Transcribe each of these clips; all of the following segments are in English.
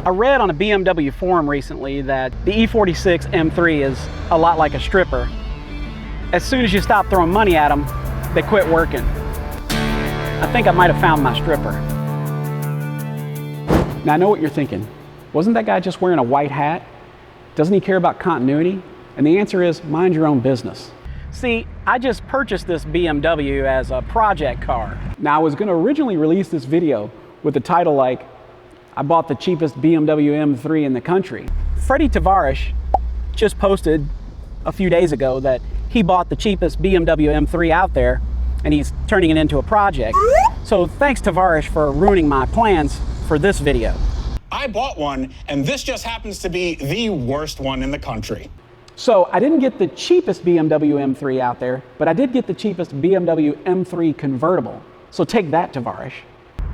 I read on a BMW forum recently that the E46 M3 is a lot like a stripper. As soon as you stop throwing money at them, they quit working. I think I might have found my stripper. Now I know what you're thinking. Wasn't that guy just wearing a white hat? Doesn't he care about continuity? And the answer is, mind your own business. See, I just purchased this BMW as a project car. Now I was going to originally release this video with the title like, I bought the cheapest BMW M3 in the country. Freddie Tavares just posted a few days ago that he bought the cheapest BMW M3 out there and he's turning it into a project. So thanks Tavares for ruining my plans for this video. I bought one and this just happens to be the worst one in the country. So I didn't get the cheapest BMW M3 out there, but I did get the cheapest BMW M3 convertible. So take that, Tavares.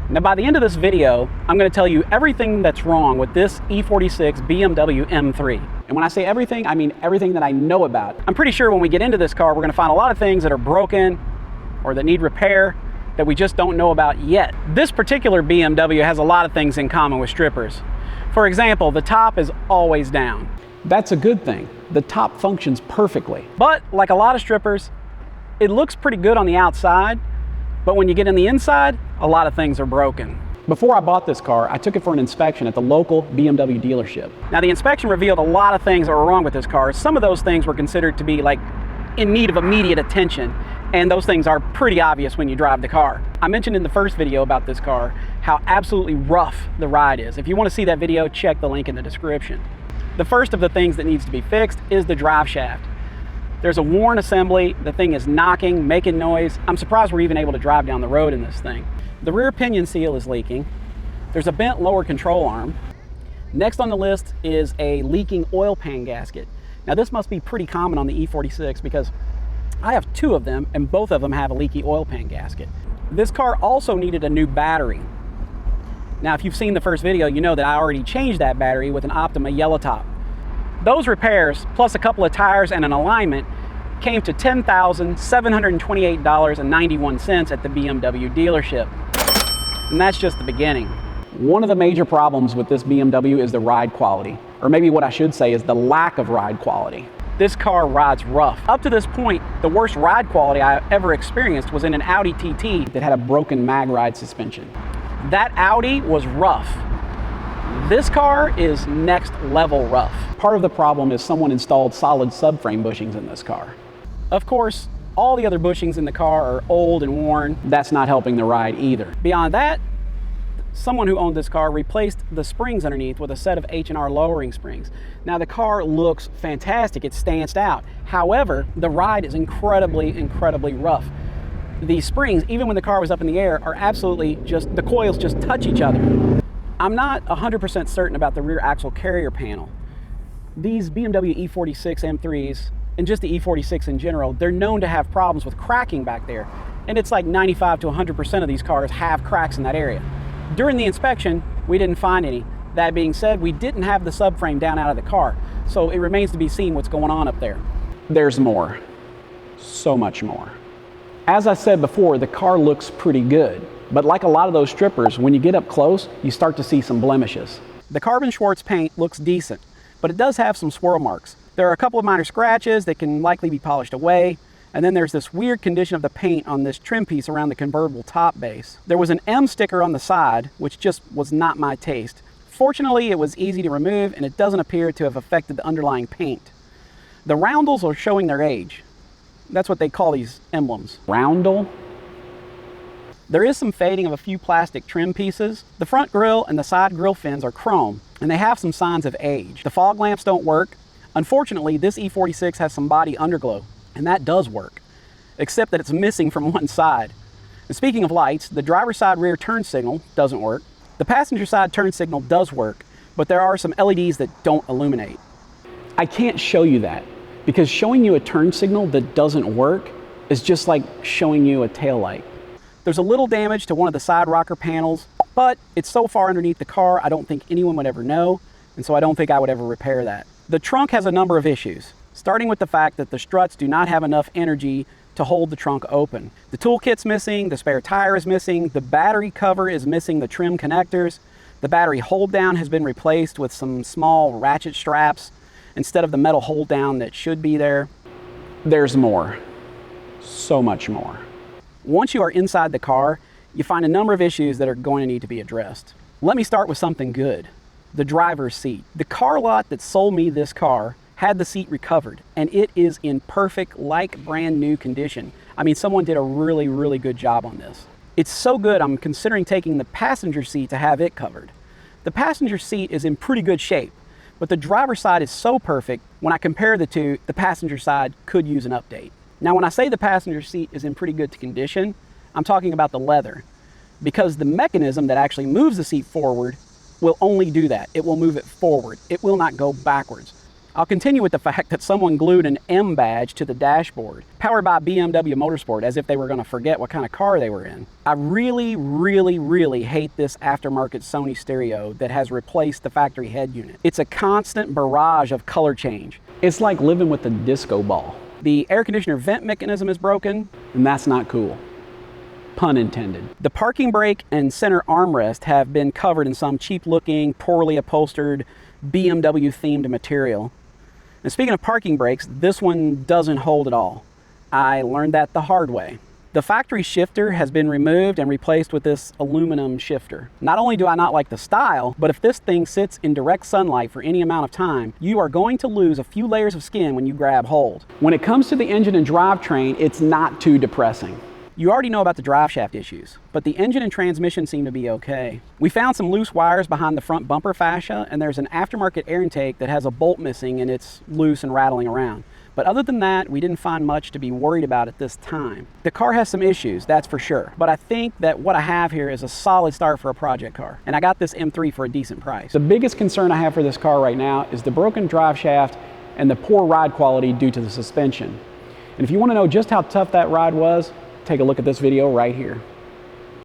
Now by the end of this video, I'm going to tell you everything that's wrong with this E46 BMW M3. And when I say everything, I mean everything that I know about. I'm pretty sure when we get into this car, we're going to find a lot of things that are broken or that need repair that we just don't know about yet. This particular BMW has a lot of things in common with strippers. For example, the top is always down. That's a good thing. The top functions perfectly. But like a lot of strippers, it looks pretty good on the outside, but when you get in the inside, a lot of things are broken. Before I bought this car, I took it for an inspection at the local BMW dealership. Now the inspection revealed a lot of things that were wrong with this car. Some of those things were considered to be like in need of immediate attention, and those things are pretty obvious when you drive the car. I mentioned in the first video about this car how absolutely rough the ride is. If you want to see that video, check the link in the description. The first of the things that needs to be fixed is the drive shaft. There's a worn assembly, the thing is knocking, making noise. I'm surprised we're even able to drive down the road in this thing. The rear pinion seal is leaking. There's a bent lower control arm. Next on the list is a leaking oil pan gasket. Now this must be pretty common on the E46 because I have two of them and both of them have a leaky oil pan gasket. This car also needed a new battery. Now if you've seen the first video, you know that I already changed that battery with an Optima yellow top. Those repairs, plus a couple of tires and an alignment, came to $10,728.91 at the BMW dealership. And that's just the beginning. One of the major problems with this BMW is the ride quality, or maybe what I should say is the lack of ride quality. This car rides rough. Up to this point, the worst ride quality I ever experienced was in an Audi TT that had a broken mag ride suspension. That Audi was rough. This car is next level rough. Part of the problem is someone installed solid subframe bushings in this car. Of course, all the other bushings in the car are old and worn. That's not helping the ride either. Beyond that, someone who owned this car replaced the springs underneath with a set of H&R lowering springs. Now the car looks fantastic, it stands out. However, the ride is incredibly rough. These springs, even when the car was up in the air, are absolutely just, the coils just touch each other. I'm not 100% certain about the rear axle carrier panel. These BMW E46 M3s, and just the E46 in general, they're known to have problems with cracking back there. And it's like 95 to 100% of these cars have cracks in that area. During the inspection, we didn't find any. That being said, we didn't have the subframe down out of the car, so it remains to be seen what's going on up there. There's more. So much more. As I said before, the car looks pretty good. But like a lot of those strippers, when you get up close, you start to see some blemishes. The Carbon Schwartz paint looks decent, but it does have some swirl marks. There are a couple of minor scratches that can likely be polished away, and then there's this weird condition of the paint on this trim piece around the convertible top base. There was an M sticker on the side, which just was not my taste. Fortunately, it was easy to remove, and it doesn't appear to have affected the underlying paint. The roundels are showing their age. That's what they call these emblems. Roundel? There is some fading of a few plastic trim pieces. The front grille and the side grille fins are chrome, and they have some signs of age. The fog lamps don't work. Unfortunately, this E46 has some body underglow, and that does work, except that it's missing from one side. And speaking of lights, the driver's side rear turn signal doesn't work. The passenger side turn signal does work, but there are some LEDs that don't illuminate. I can't show you that, because showing you a turn signal that doesn't work is just like showing you a taillight. There's a little damage to one of the side rocker panels, but it's so far underneath the car, I don't think anyone would ever know, and so I don't think I would ever repair that. The trunk has a number of issues, starting with the fact that the struts do not have enough energy to hold the trunk open. The toolkit's missing, the spare tire is missing, the battery cover is missing the trim connectors. The battery hold down has been replaced with some small ratchet straps instead of the metal hold down that should be there. There's more, so much more. Once you are inside the car, you find a number of issues that are going to need to be addressed. Let me start with something good, the driver's seat. The car lot that sold me this car had the seat recovered, and it is in perfect, like brand new condition. I mean, someone did a really, really good job on this. It's so good, I'm considering taking the passenger seat to have it covered. The passenger seat is in pretty good shape, but the driver's side is so perfect, when I compare the two, the passenger side could use an update. Now, when I say the passenger seat is in pretty good condition, I'm talking about the leather, because the mechanism that actually moves the seat forward will only do that. It will move it forward. It will not go backwards. I'll continue with the fact that someone glued an M badge to the dashboard, powered by BMW Motorsport, as if they were going to forget what kind of car they were in. I really, really, really hate this aftermarket Sony stereo that has replaced the factory head unit. It's a constant barrage of color change. It's like living with a disco ball. The air conditioner vent mechanism is broken, And that's not cool. Pun intended. the parking brake and center armrest have been covered in some cheap-looking, poorly upholstered, BMW-themed material. And speaking of parking brakes, this one doesn't hold at all. I learned that the hard way. The factory shifter has been removed and replaced with this aluminum shifter. Not only do I not like the style, but if this thing sits in direct sunlight for any amount of time, you are going to lose a few layers of skin when you grab hold. When it comes to the engine and drivetrain, it's not too depressing. You already know about the drive shaft issues, but the engine and transmission seem to be okay. We found some loose wires behind the front bumper fascia, and there's an aftermarket air intake that has a bolt missing and it's loose and rattling around. But other than that, we didn't find much to be worried about at this time. The car has some issues, that's for sure, but I think that what I have here is a solid start for a project car, and I got this M3 for a decent price. The biggest concern I have for this car right now is the broken drive shaft and the poor ride quality due to the suspension. And if you want to know just how tough that ride was, take a look at this video right here.